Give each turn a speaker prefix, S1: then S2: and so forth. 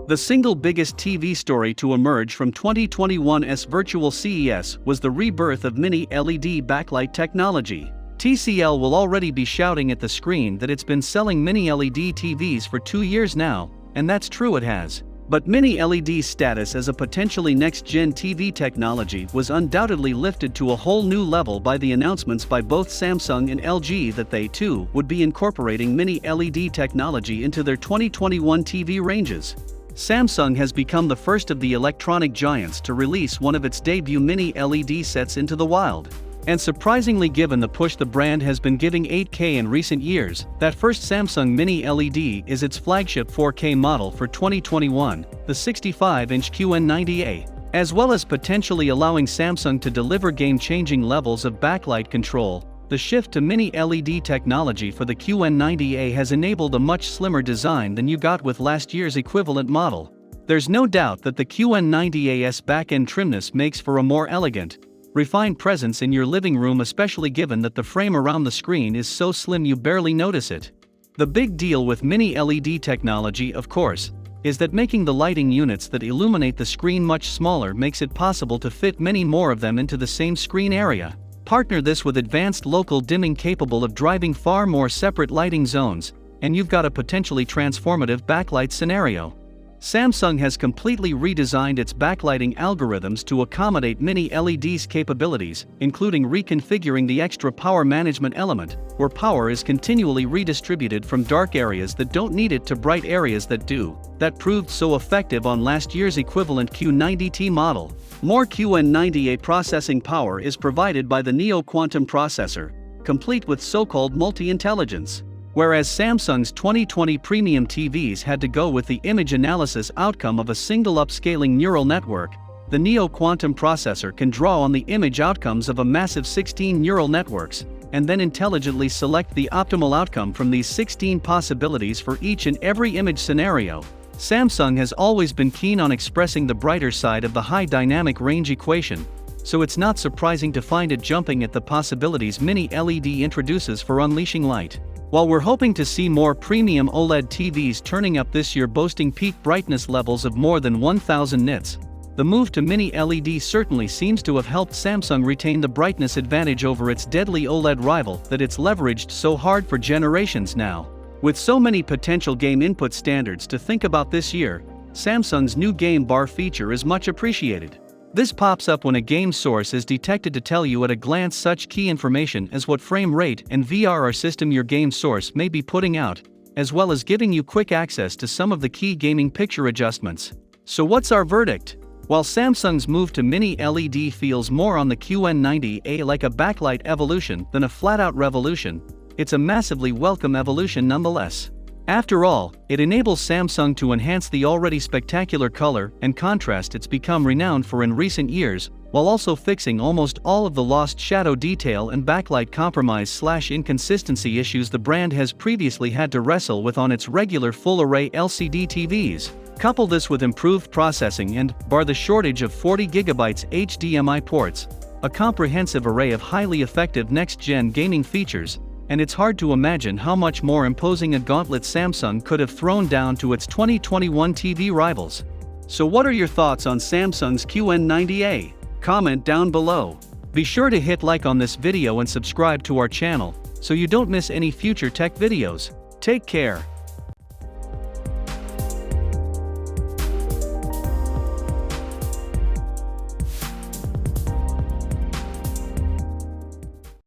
S1: The single biggest TV story to emerge from 2021's virtual CES was the rebirth of Mini LED backlight technology. TCL will already be shouting at the screen that it's been selling Mini LED TVs for 2 years now, and that's true, it has. But Mini LED's status as a potentially next-gen TV technology was undoubtedly lifted to a whole new level by the announcements by both Samsung and LG that they too would be incorporating Mini LED technology into their 2021 TV ranges. Samsung has become the first of the electronic giants to release one of its debut Mini LED sets into the wild. And surprisingly, given the push the brand has been giving 8K in recent years, that first Samsung Mini LED is its flagship 4K model for 2021, the 65-inch QN90A, as well as potentially allowing Samsung to deliver game-changing levels of backlight control. The shift to Mini LED technology for the QN90A has enabled a much slimmer design than you got with last year's equivalent model. There's no doubt that the QN90A's back-end trimness makes for a more elegant, refined presence in your living room, especially given that the frame around the screen is so slim you barely notice it. The big deal with Mini LED technology, of course, is that making the lighting units that illuminate the screen much smaller makes it possible to fit many more of them into the same screen area. Partner this with advanced local dimming capable of driving far more separate lighting zones, and you've got a potentially transformative backlight scenario. Samsung has completely redesigned its backlighting algorithms to accommodate Mini LED's capabilities, including reconfiguring the extra power management element, where power is continually redistributed from dark areas that don't need it to bright areas that do. That proved so effective on last year's equivalent Q90T model. More QN90A processing power is provided by the Neo Quantum processor, complete with so-called multi-intelligence. Whereas Samsung's 2020 premium TVs had to go with the image analysis outcome of a single upscaling neural network, the Neo Quantum processor can draw on the image outcomes of a massive 16 neural networks, and then intelligently select the optimal outcome from these 16 possibilities for each and every image scenario. Samsung has always been keen on expressing the brighter side of the high dynamic range equation, so it's not surprising to find it jumping at the possibilities Mini LED introduces for unleashing light. While we're hoping to see more premium OLED TVs turning up this year boasting peak brightness levels of more than 1000 nits, the move to Mini LED certainly seems to have helped Samsung retain the brightness advantage over its deadly OLED rival that it's leveraged so hard for generations now. With so many potential game input standards to think about this year, Samsung's new game bar feature is much appreciated. This pops up when a game source is detected to tell you at a glance such key information as what frame rate and VRR system your game source may be putting out, as well as giving you quick access to some of the key gaming picture adjustments. So what's our verdict? While Samsung's move to Mini LED feels more on the QN90A like a backlight evolution than a flat-out revolution, it's a massively welcome evolution nonetheless. After all, it enables Samsung to enhance the already spectacular color and contrast it's become renowned for in recent years, while also fixing almost all of the lost shadow detail and backlight compromise/inconsistency issues the brand has previously had to wrestle with on its regular full-array LCD TVs. Couple this with improved processing and, bar the shortage of 40GB HDMI ports, a comprehensive array of highly effective next-gen gaming features, and it's hard to imagine how much more imposing a gauntlet Samsung could have thrown down to its 2021 TV rivals. So what are your thoughts on Samsung's QN90A? Comment down below. Be sure to hit like on this video and subscribe to our channel, so you don't miss any future tech videos. Take care.